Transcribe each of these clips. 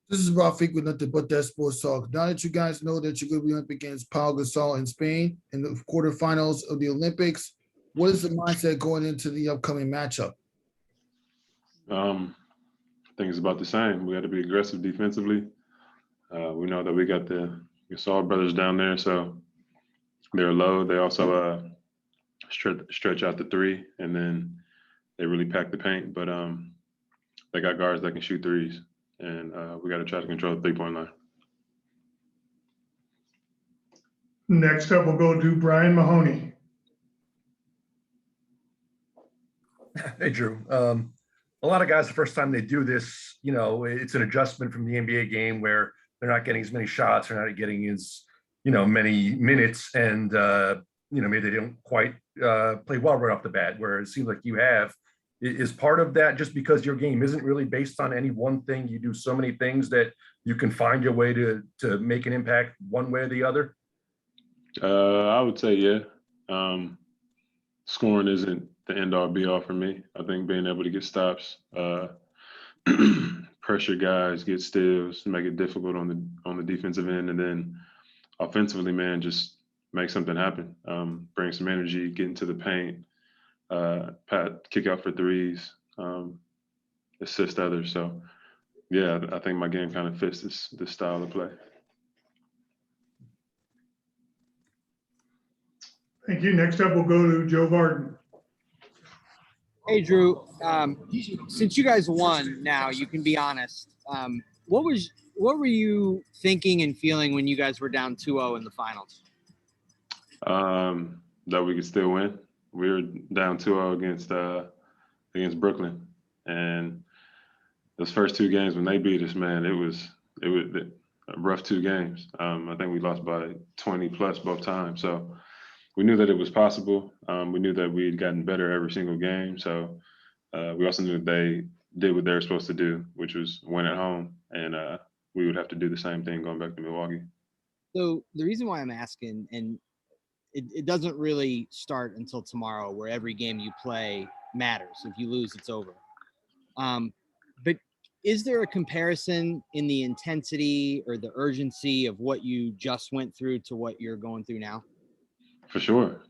This is Rafik with nothing but that sports talk. Now that you guys know that you're going to be up against Pau Gasol in Spain in the quarterfinals of the Olympics, what is the mindset going into the upcoming matchup? I think it's about the same. We got to be aggressive defensively. We know that we got the Gasol brothers down there, so they're low. They also stretch out the three, and then they really pack the paint. But they got guards that can shoot threes, and we got to try to control the 3-point line. Next up, we'll go to Brian Mahoney. Hey, Drew. A lot of guys, the first time they do this, it's an adjustment from the NBA game where they're not getting as many shots, they're not getting as, many minutes, and, maybe they don't quite play well right off the bat, where it seems like you have. Is part of that just because your game isn't really based on any one thing? You do so many things that you can find your way to make an impact one way or the other? I would say, yeah. Scoring isn't the end-all be-all for me. I think being able to get stops, pressure guys, get steals, make it difficult on the defensive end, and then offensively, man, just make something happen. Bring some energy, get into the paint, kick out for threes, assist others. So, yeah, I think my game kind of fits this style of play. Thank you. Next up, we'll go to Joe Varden. Hey, Jrue. Since you guys won now, you can be honest. What were you thinking and feeling when you guys were down 2-0 in the finals? That we could still win. We were down 2-0 against Brooklyn, and those first two games when they beat us, man, it was a rough two games. I think we lost by 20 plus both times. So we knew that it was possible. We knew that we had gotten better every single game. So we also knew that they did what they were supposed to do, which was win at home. And we would have to do the same thing going back to Milwaukee. So the reason why I'm asking, and it doesn't really start until tomorrow, where every game you play matters. If you lose, it's over. But is there a comparison in the intensity or the urgency of what you just went through to what you're going through now? For sure.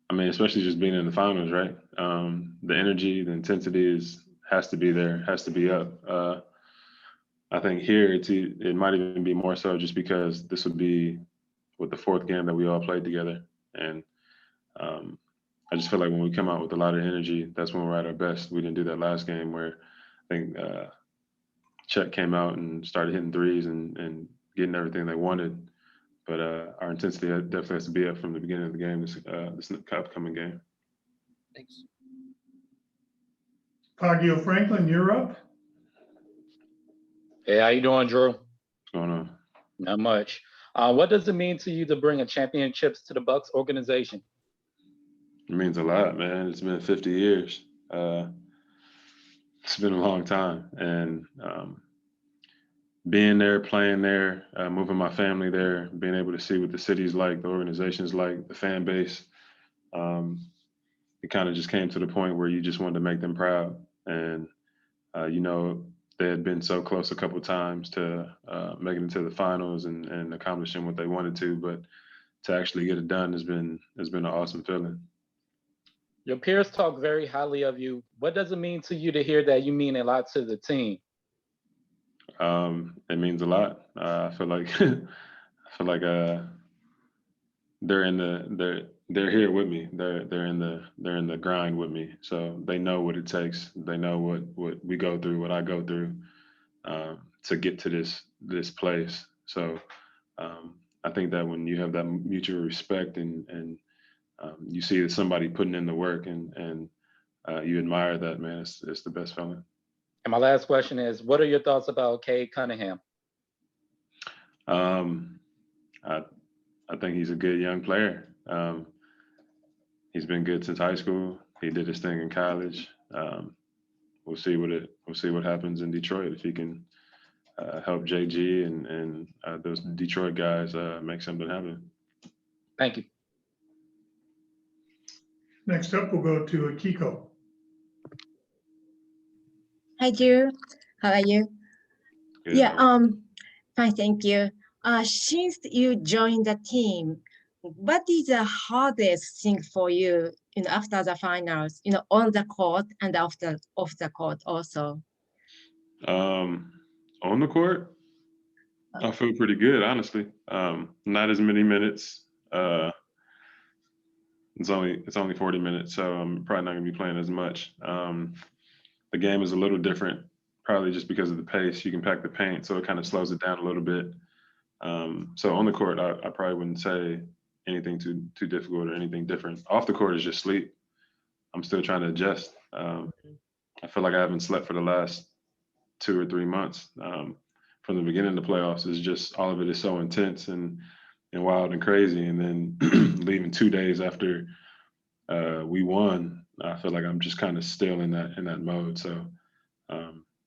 Especially just being in the finals, right? The energy, the intensity has to be there, has to be up. I think here it might even be more so just because this would be the fourth game that we all played together. And I just feel like when we come out with a lot of energy, that's when we're at our best. We didn't do that last game where I think Chet came out and started hitting threes and getting everything they wanted. But our intensity definitely has to be up from the beginning of the game, this upcoming game. Thanks. Fagio Franklin, you're up. Hey, how you doing, Drew? What's going on? Not much. What does it mean to you to bring a championships to the Bucks organization? It means a lot, man. It's been 50 years. It's been a long time. And being there, playing there, moving my family there, being able to see what the city's like, the organization's like, the fan base, it kind of just came to the point where you just wanted to make them proud. And, they had been so close a couple of times to making it to the finals and accomplishing what they wanted to, but to actually get it done has been an awesome feeling. Your peers talk very highly of you. What does it mean to you to hear that you mean a lot to the team? It means a lot. I feel like they're here with me. They're in the grind with me. So they know what it takes. They know what we go through, what I go through to get to this place. So I think that when you have that mutual respect and you see that somebody putting in the work and you admire that, man, it's the best feeling. And my last question is, what are your thoughts about Cade Cunnigham? I think he's a good young player. He's been good since high school. He did his thing in college. We'll see what happens in Detroit if he can help JG and those Detroit guys make something happen. Thank you. Next up, we'll go to Akiko. Hi, Drew. How are you? Yeah, fine, thank you. Since you joined the team, what is the hardest thing for you, after the finals, on the court and after off the court also? On the court, I feel pretty good, honestly. Not as many minutes. It's only 40 minutes, so I'm probably not gonna be playing as much. The game is a little different, probably just because of the pace. You can pack the paint, so it kind of slows it down a little bit. So on the court, I probably wouldn't say anything too difficult or anything different. Off the court is just sleep. I'm still trying to adjust. I feel like I haven't slept for the last 2 or 3 months. From the beginning of the playoffs, is just all of it is so intense and wild and crazy. And then leaving 2 days after we won, I feel like I'm just kind of still in that mode. So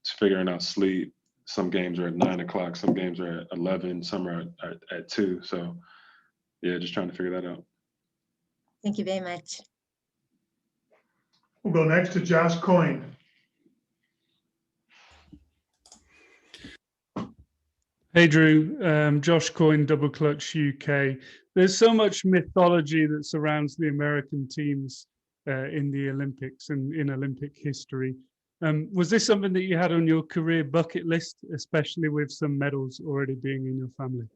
just figuring out sleep. Some games are at 9 o'clock, some games are at 11, some are at 2. So yeah, just trying to figure that out. Thank you very much. We'll go next to Josh Coyne. Hey Jrue, Josh Coyne, Double Clutch UK. There's so much mythology that surrounds the American teams in the Olympics and in Olympic history. Was this something that you had on your career bucket list, especially with some medals already being in your family?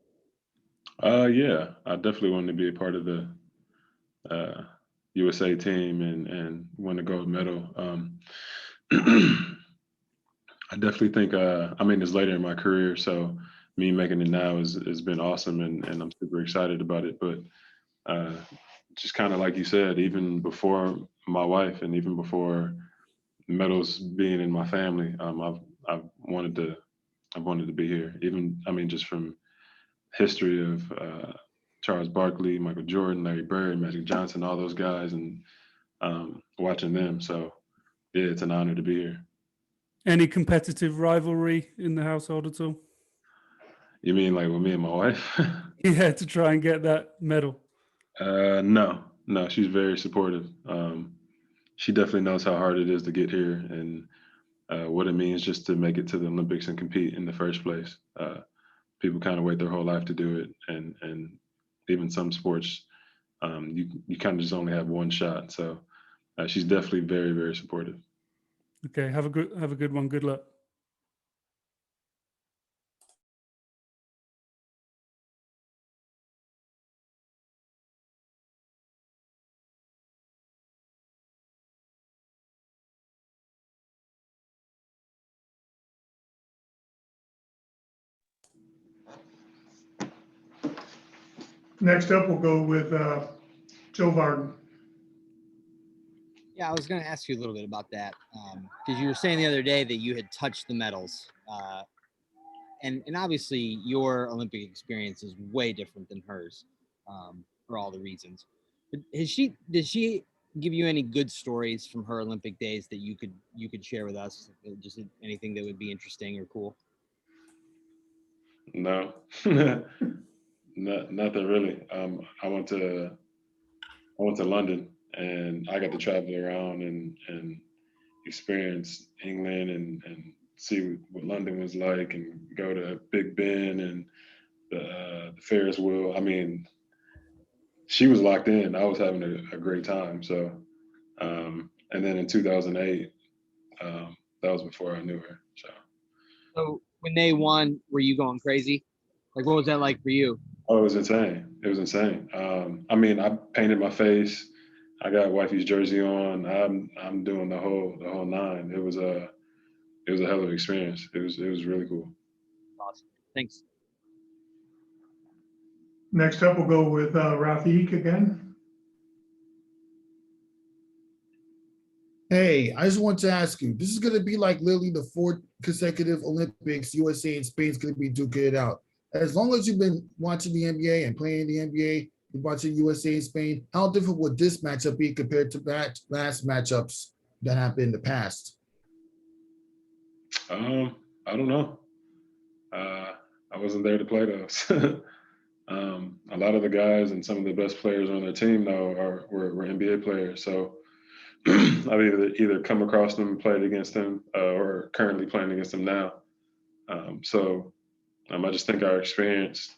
Yeah, I definitely wanted to be a part of the USA team and win a gold medal. I definitely think, it's later in my career, so me making it now has been awesome, and I'm super excited about it. But just kind of like you said, even before my wife and even before medals being in my family, I've wanted to be here. Even, just from history of Charles Barkley, Michael Jordan, Larry Bird, Magic Johnson, all those guys, and watching them. So yeah, it's an honor to be here. Any competitive rivalry in the household at all? You mean like with me and my wife? Yeah, to try and get that medal. No, she's very supportive. She definitely knows how hard it is to get here and what it means just to make it to the Olympics and compete in the first place. People kind of wait their whole life to do it, and even some sports, you kind of just only have one shot. So she's definitely very, very supportive. Okay, have a good one. Good luck. Next up, we'll go with Joe Varden. Yeah, I was going to ask you a little bit about that because you were saying the other day that you had touched the medals, and obviously your Olympic experience is way different than hers for all the reasons. But did she give you any good stories from her Olympic days that you could share with us? Just anything that would be interesting or cool? No, nothing really. I went to London, and I got to travel around and experience England and see what London was like, and go to Big Ben and the Ferris wheel. She was locked in. I was having a great time. So, and then in 2008, that was before I knew her. So when they won, were you going crazy? Like, what was that like for you? Oh, it was insane. It was insane. I painted my face. I got wifey's jersey on. I'm doing the whole nine. It was a hell of an experience. It was really cool. Awesome. Thanks. Next up, we'll go with Rafiq again. Hey, I just want to ask you, this is going to be like literally the 4th consecutive Olympics USA and Spain's going to be duking it out. As long as you've been watching the NBA and playing the NBA, you're watching USA and Spain, how different would this matchup be compared to last matchups that happened in the past? I don't know. I wasn't there to play those. A lot of the guys and some of the best players on their team now were NBA players. So I've either come across them, played against them, or currently playing against them now. So I just think our experience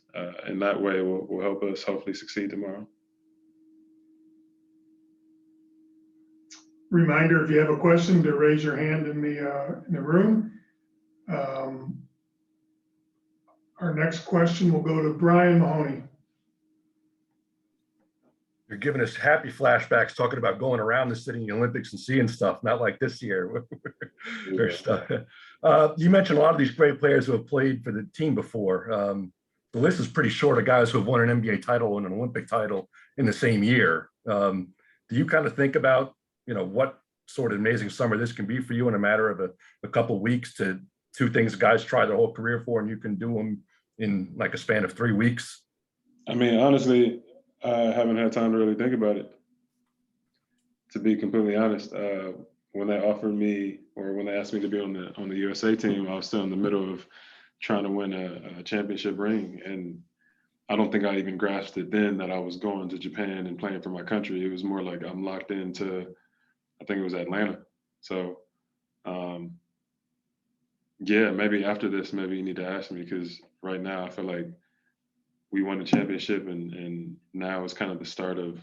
in that way will help us hopefully succeed tomorrow. Reminder, if you have a question, to raise your hand in the room. Our next question will go to Brian Mahoney. You're giving us happy flashbacks talking about going around the city in the Olympics and seeing stuff, not like this year. There's stuff. You mentioned a lot of these great players who have played for the team before. The list is pretty short of guys who have won an NBA title and an Olympic title in the same year. Do you kind of think about, what sort of amazing summer this can be for you in a matter of a couple of weeks to two things guys try their whole career for, and you can do them in like a span of 3 weeks? I mean, honestly, I haven't had time to really think about it. To be completely honest, when they offered me, or when they asked me to be on the USA team, I was still in the middle of trying to win a championship ring, and I don't think I even grasped it then that I was going to Japan and playing for my country. It was more like I'm locked into, I think it was Atlanta. So, yeah, maybe after this, maybe you need to ask me, because right now I feel like we won the championship, and now it's kind of the start of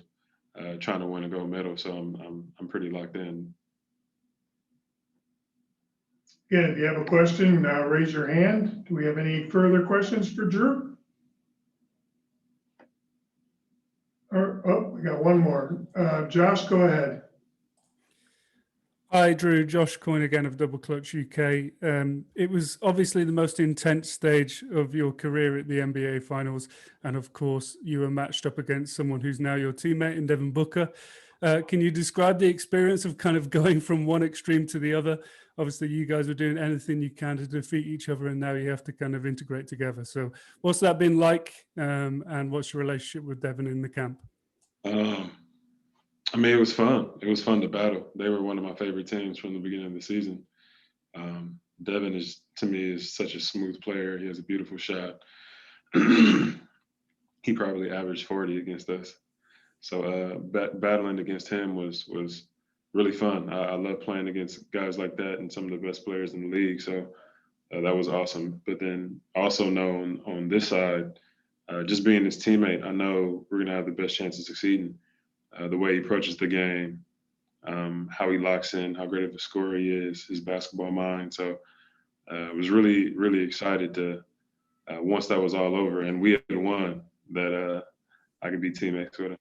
trying to win a gold medal. So I'm pretty locked in. Again, if you have a question, raise your hand. Do we have any further questions for Jrue? Oh, we got one more. Josh, go ahead. Hi, Drew. Josh Coyne again of Double Clutch UK. It was obviously the most intense stage of your career at the NBA Finals. And of course, you were matched up against someone who's now your teammate in Devin Booker. Can you describe the experience of kind of going from one extreme to the other? Obviously, you guys were doing anything you can to defeat each other, and now you have to kind of integrate together. So what's that been like? And what's your relationship with Devin in the camp? I mean, it was fun. It was fun to battle. They were one of my favorite teams from the beginning of the season. Devin to me, is such a smooth player. He has a beautiful shot. He probably averaged 40 against us. So battling against him was really fun. I love playing against guys like that and some of the best players in the league. So that was awesome. But then also know on this side, just being his teammate, I know we're going to have the best chance of succeeding. The way he approaches the game, how he locks in, how great of a scorer he is, his basketball mind. So I was really, really excited to, once that was all over and we had won, that I could be teammates with him.